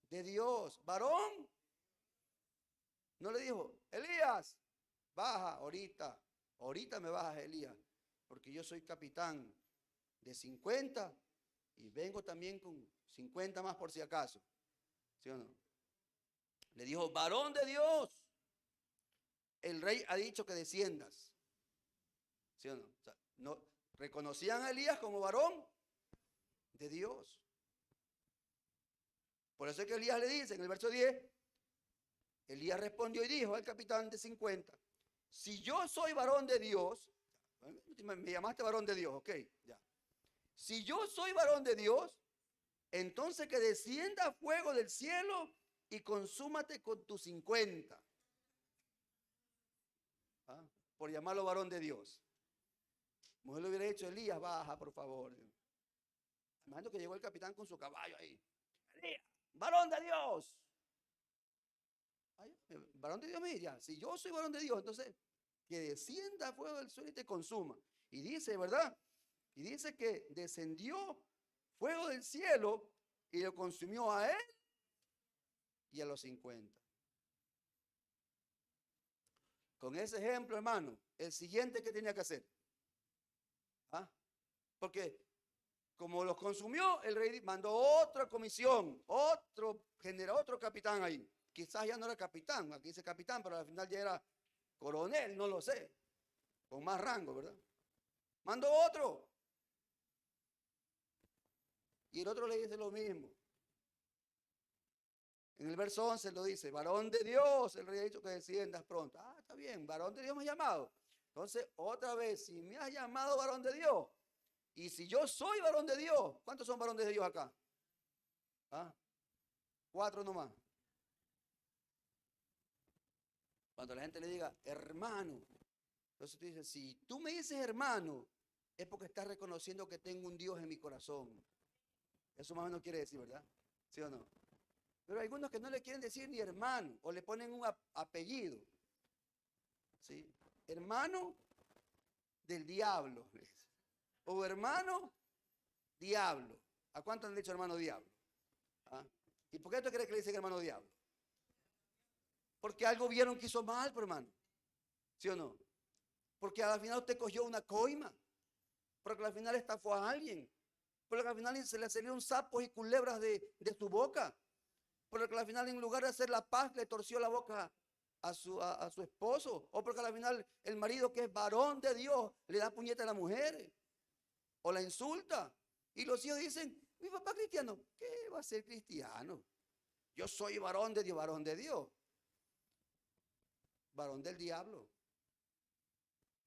de Dios, varón. No le dijo: Elías, baja ahorita me bajas, Elías, porque yo soy capitán de 50 y vengo también con 50 más por si acaso. ¿Sí o no? Le dijo: varón de Dios, el rey ha dicho que desciendas. ¿Sí o no? O sea, no reconocían a Elías como varón de Dios. Por eso es que Elías le dice en el verso 10, Elías respondió y dijo al capitán de 50: si yo soy varón de Dios, me llamaste varón de Dios, ok, ya. Si yo soy varón de Dios, entonces que descienda fuego del cielo y consúmate con tus 50. ¿Ah? Por llamarlo varón de Dios. Mujer le hubiera dicho: Elías, baja, por favor. Imagino que llegó el capitán con su caballo ahí. Elías, varón de Dios. Ay, varón de Dios me diría: si yo soy varón de Dios, entonces que descienda fuego del cielo y te consuma. Y dice, ¿verdad? Y dice que descendió fuego del cielo y lo consumió a él y a los 50. Con ese ejemplo, hermano, el siguiente que tenía que hacer. ¿Ah? Porque como los consumió, el rey mandó otra comisión, otro general, otro capitán ahí. Quizás ya no era capitán, aquí dice capitán, pero al final ya era coronel, no lo sé, con más rango, ¿verdad? Mandó otro. Y el otro le dice lo mismo. En el verso 11 lo dice: varón de Dios, el rey ha dicho que desciendas pronto. Ah, está bien, varón de Dios me ha llamado. Entonces, otra vez, si me has llamado varón de Dios, y si yo soy varón de Dios, ¿cuántos son varones de Dios acá? ¿Ah? 4 nomás. Cuando la gente le diga hermano, entonces tú dices: si tú me dices hermano, es porque estás reconociendo que tengo un Dios en mi corazón. Eso más o menos quiere decir, ¿verdad? ¿Sí o no? Pero hay algunos que no le quieren decir ni hermano, o le ponen un apellido. ¿Sí? Hermano del diablo. O hermano diablo. ¿A cuánto han dicho hermano diablo? ¿Ah? ¿Y por qué tú crees que le dicen hermano diablo? Porque algo vieron que hizo mal, hermano. ¿Sí o no? Porque al final usted cogió una coima. Porque al final estafó a alguien. Porque al final se le salieron sapos y culebras de su boca. Porque al final, en lugar de hacer la paz, le torció la boca a su esposo. O porque al final el marido, que es varón de Dios, le da puñete a la mujer. O la insulta. Y los hijos dicen: mi papá cristiano. ¿Qué va a ser cristiano? Yo soy varón de Dios, varón de Dios. Varón del diablo.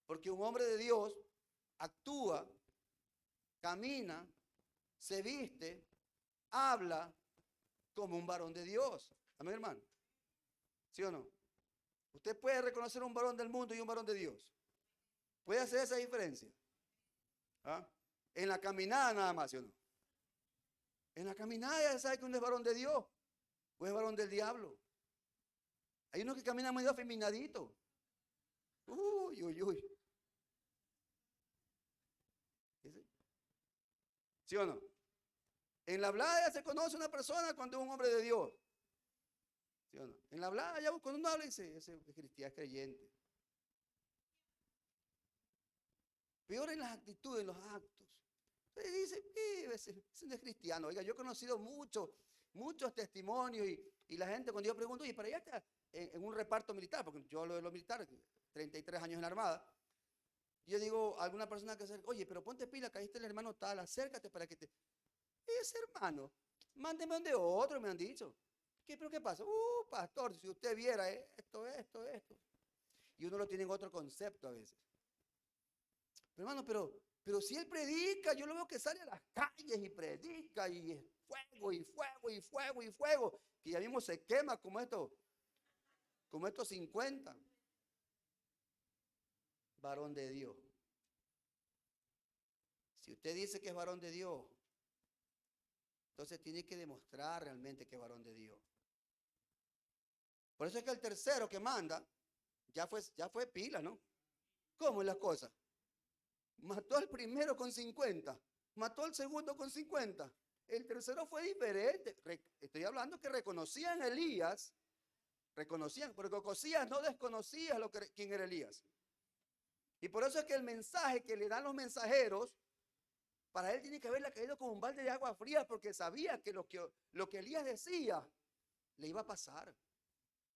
Porque un hombre de Dios actúa, camina, se viste, habla como un varón de Dios. Amén, hermano. ¿Sí o no? Usted puede reconocer un varón del mundo y un varón de Dios. Puede hacer esa diferencia. ¿Ah? En la caminada nada más, ¿sí o no? En la caminada ya sabe que uno es varón de Dios o es varón del diablo. Hay unos que caminan medio afeminadito. Uy, uy, uy. ¿Sí o no? En la hablada ya se conoce una persona cuando es un hombre de Dios. ¿Sí o no? En la hablada ya cuando uno habla dice, ese es cristiano, es creyente. Peor en las actitudes, en los actos. Entonces dice, ese no es cristiano. Oiga, yo he conocido muchos testimonios y la gente cuando yo pregunto, oye, para allá está en un reparto militar, porque yo hablo de lo militar, 33 años en la Armada. Yo digo a alguna persona que se oye, pero ponte pila, que ahí está el hermano tal, acércate para que te... Ese hermano, mándeme donde otro, me han dicho. ¿Pero qué pasa? Pastor, si usted viera esto. Y uno lo tiene en otro concepto a veces. Pero hermano, pero si él predica, yo lo veo que sale a las calles y predica y es fuego y fuego y fuego y fuego, que ya mismo se quema como estos 50. Varón de Dios. Si usted dice que es varón de Dios, entonces tiene que demostrar realmente que es varón de Dios. Por eso es que el tercero que manda ya fue pila, ¿no? ¿Cómo es la cosa? Mató al primero con 50, mató al segundo con 50. El tercero fue diferente. Estoy hablando que reconocían a Elías, porque Ocosías no desconocía quién era Elías. Y por eso es que el mensaje que le dan los mensajeros, para él tiene que haberle caído como un balde de agua fría, porque sabía que lo que Elías decía le iba a pasar.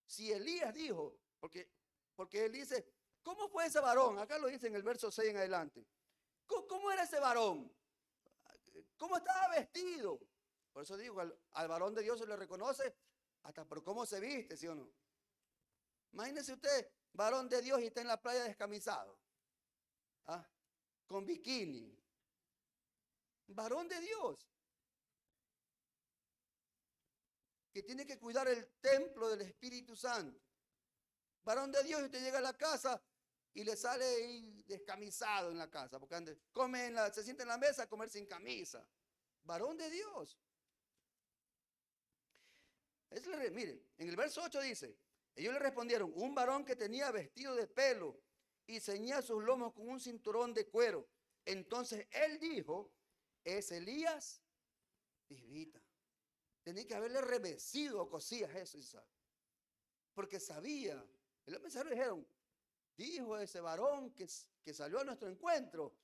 Si Elías dijo, porque él dice, ¿cómo fue ese varón? Acá lo dice en el verso 6 en adelante. ¿Cómo era ese varón? ¿Cómo estaba vestido? Por eso digo, al varón de Dios se le reconoce hasta por cómo se viste, ¿sí o no? Imagínese usted, varón de Dios, y está en la playa descamisado, ¿ah? Con bikini. Varón de Dios, que tiene que cuidar el templo del Espíritu Santo. Varón de Dios, y usted llega a la casa y le sale ahí descamisado en la casa, porque se sienta en la mesa a comer sin camisa. Varón de Dios. Miren, en el verso 8 dice, ellos le respondieron, un varón que tenía vestido de pelo y ceñía sus lomos con un cinturón de cuero. Entonces él dijo, es Elías Tisbita. Tenía que haberle revestido o cosías eso, ¿sabes? Porque sabía. Y los mensajeros dijeron, dijo ese varón que salió a nuestro encuentro,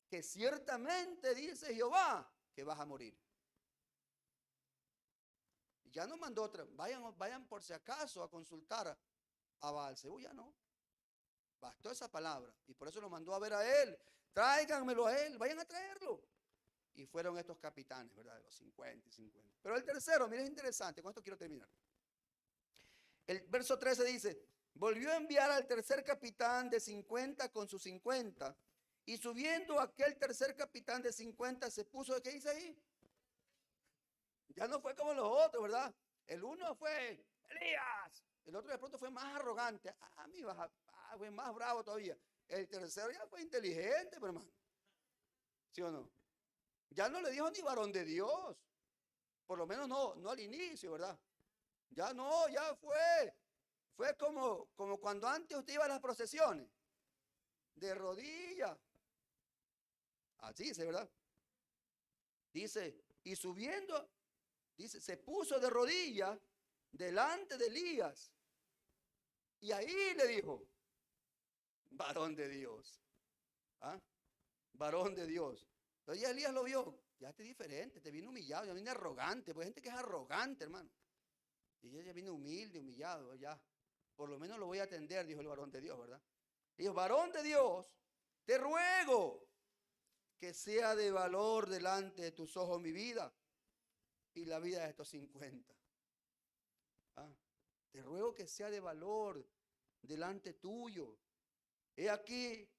que ciertamente dice Jehová que vas a morir. Ya no mandó otra, vayan por si acaso a consultar a Baal-Zebú, ya no. Bastó esa palabra y por eso lo mandó a ver a él. Tráiganmelo a él, vayan a traerlo. Y fueron estos capitanes, ¿verdad? De los 50 y 50. Pero el tercero, miren, es interesante, con esto quiero terminar. El verso 13 dice, volvió a enviar al tercer capitán de 50 con sus 50. Y subiendo aquel tercer capitán de 50 se puso, ¿qué dice ahí? Ya no fue como los otros, ¿verdad? El uno fue Elías. El otro de pronto fue más arrogante. A mí fue más bravo todavía. El tercero ya fue inteligente, pero hermano. ¿Sí o no? Ya no le dijo ni varón de Dios. Por lo menos no al inicio, ¿verdad? Ya no, ya fue. Fue como cuando antes usted iba a las procesiones. De rodillas. Así dice, ¿verdad? Dice, y subiendo, dice, se puso de rodillas delante de Elías. Y ahí le dijo, varón de Dios. ¿Ah? Varón de Dios. Entonces ya Elías lo vio. Ya te diferente, te vino humillado, ya viene arrogante. Pues hay gente que es arrogante, hermano. Y ella ya vino humilde, humillado, ya. Por lo menos lo voy a atender, dijo el varón de Dios, ¿verdad? Dijo, varón de Dios, te ruego que sea de valor delante de tus ojos mi vida y la vida de estos 50. ¿Ah? Te ruego que sea de valor delante tuyo. He aquí,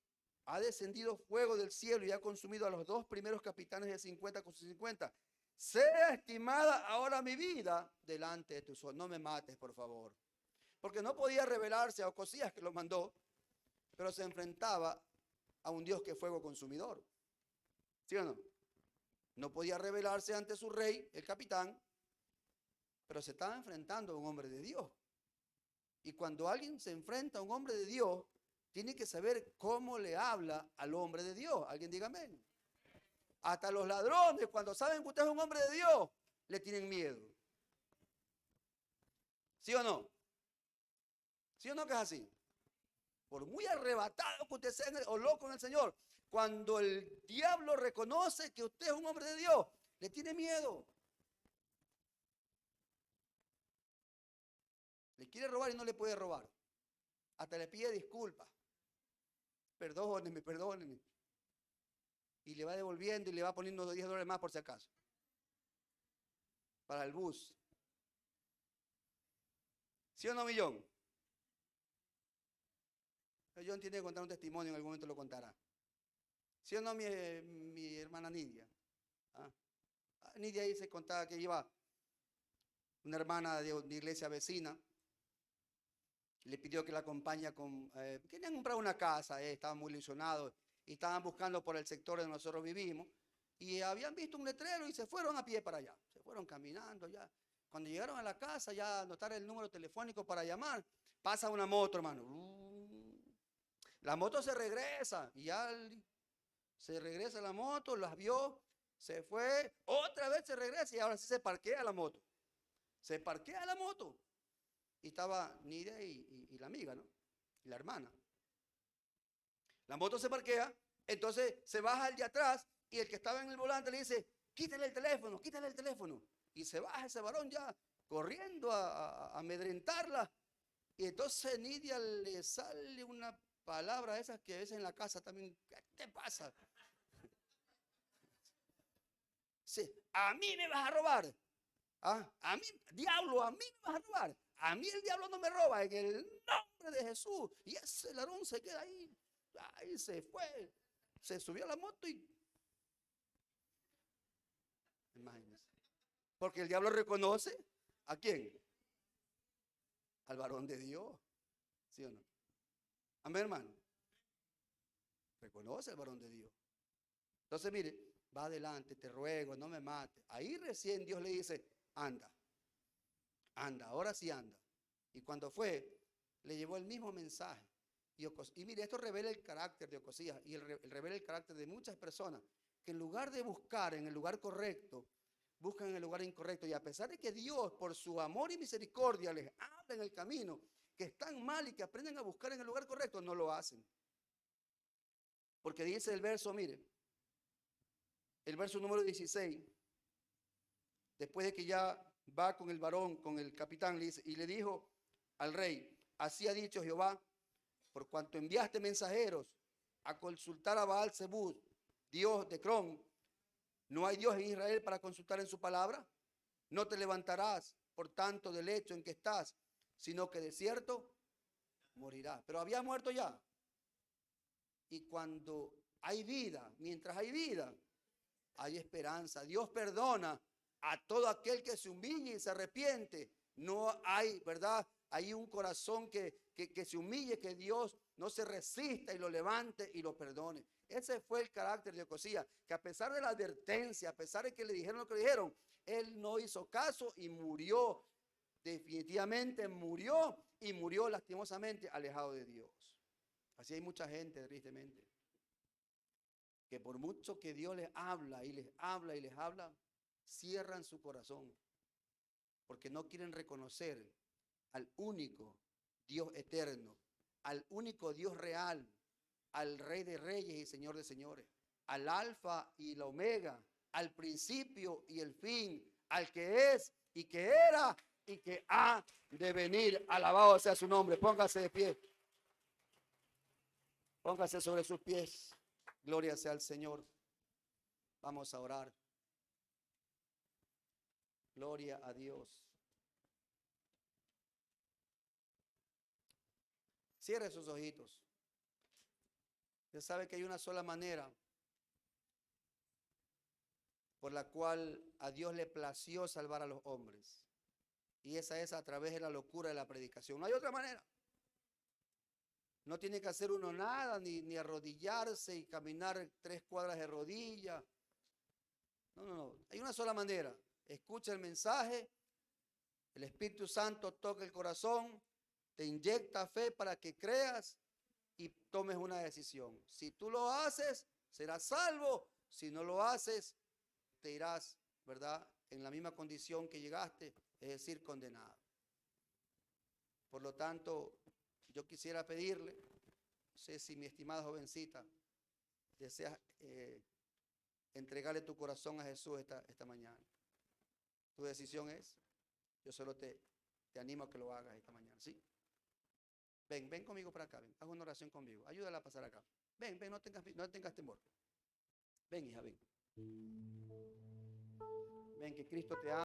ha descendido fuego del cielo y ha consumido a los dos primeros capitanes de 50 con sus 50. Sea estimada ahora mi vida delante de tus ojos. No me mates, por favor. Porque no podía revelarse a Ocosías, que lo mandó, pero se enfrentaba a un Dios que es fuego consumidor. ¿Sí o no? No podía revelarse ante su rey, el capitán, pero se estaba enfrentando a un hombre de Dios. Y cuando alguien se enfrenta a un hombre de Dios, tiene que saber cómo le habla al hombre de Dios. Alguien diga amén. Hasta los ladrones, cuando saben que usted es un hombre de Dios, le tienen miedo. ¿Sí o no? ¿Sí o no que es así? Por muy arrebatado que usted sea o loco en el Señor, cuando el diablo reconoce que usted es un hombre de Dios, le tiene miedo. Le quiere robar y no le puede robar. Hasta le pide disculpas. Perdóneme, perdóneme. Y le va devolviendo y le va poniendo $10 más por si acaso. Para el bus. ¿Sí o no, Millón? Millón tiene que contar un testimonio, en algún momento lo contará. ¿Sí o no, mi hermana Nidia? ¿Ah? Nidia ahí se contaba que iba una hermana de una iglesia vecina, le pidió que la acompañe con... querían comprar una casa, estaban muy ilusionados y estaban buscando por el sector donde nosotros vivimos y habían visto un letrero y se fueron a pie para allá, se fueron caminando ya. Cuando llegaron a la casa, ya anotaron el número telefónico para llamar, pasa una moto, hermano. La moto se regresa y ya se regresa la moto, las vio, se fue, otra vez se regresa y ahora sí se parquea la moto. Se parquea la moto. Y estaba Nidia y la amiga, ¿no? Y la hermana. La moto se parquea, entonces se baja el de atrás y el que estaba en el volante le dice, quítale el teléfono, quítale el teléfono. Y se baja ese varón ya corriendo a amedrentarla. Y entonces Nidia le sale una palabra de esas que a veces en la casa también, ¿qué te pasa? Sí, a mí me vas a robar. ¿Ah? A mí, diablo, a mí me vas a robar. A mí el diablo no me roba en el nombre de Jesús. Y ese ladrón se queda ahí. Ahí se fue. Se subió a la moto y... Imagínense. Porque el diablo reconoce ¿a quién? Al varón de Dios. ¿Sí o no? Amén, hermano. Reconoce al varón de Dios. Entonces, mire, va adelante, te ruego, no me mates. Ahí recién Dios le dice, anda, anda, ahora sí anda. Y cuando fue, le llevó el mismo mensaje. Y mire, esto revela el carácter de Ocosías y revela el carácter de muchas personas que en lugar de buscar en el lugar correcto, buscan en el lugar incorrecto. Y a pesar de que Dios, por su amor y misericordia, les habla en el camino, que están mal y que aprenden a buscar en el lugar correcto, no lo hacen. Porque dice el verso, mire, el verso número 16, después de que ya va con el varón, con el capitán, le dice, y le dijo al rey, así ha dicho Jehová, por cuanto enviaste mensajeros a consultar a Baal-Zebub, Dios de Cron, ¿no hay Dios en Israel para consultar en su palabra? No te levantarás, por tanto, del lecho en que estás, sino que de cierto morirás. Pero había muerto ya. Y cuando hay vida, mientras hay vida, hay esperanza. Dios perdona a todo aquel que se humille y se arrepiente. No hay, ¿verdad? Hay un corazón que se humille, que Dios no se resista y lo levante y lo perdone. Ese fue el carácter de Ocosías, que a pesar de la advertencia, a pesar de que le dijeron lo que le dijeron, él no hizo caso y murió. Definitivamente murió y murió lastimosamente alejado de Dios. Así hay mucha gente, tristemente, que por mucho que Dios les habla y les habla y les habla, cierran su corazón porque no quieren reconocer al único Dios eterno, al único Dios real, al Rey de Reyes y Señor de Señores, al Alfa y la Omega, al principio y el fin, al que es y que era y que ha de venir. Alabado sea su nombre. Póngase de pie. Póngase sobre sus pies. Gloria sea al Señor. Vamos a orar. Gloria a Dios. Cierre sus ojitos. Usted sabe que hay una sola manera por la cual a Dios le plació salvar a los hombres. Y esa es a través de la locura de la predicación. No hay otra manera. No tiene que hacer uno nada, ni arrodillarse y caminar 3 cuadras de rodillas. No. Hay una sola manera. Escucha el mensaje, el Espíritu Santo toca el corazón, te inyecta fe para que creas y tomes una decisión. Si tú lo haces, serás salvo. Si no lo haces, te irás, ¿verdad?, en la misma condición que llegaste, es decir, condenado. Por lo tanto, yo quisiera pedirle, no sé si mi estimada jovencita deseas entregarle tu corazón a Jesús esta mañana. Tu decisión es, yo solo te animo a que lo hagas esta mañana, ¿sí? Ven conmigo para acá, ven, haz una oración conmigo, ayúdala a pasar acá. Ven, no tengas temor. Ven, hija, ven. Ven, que Cristo te ama.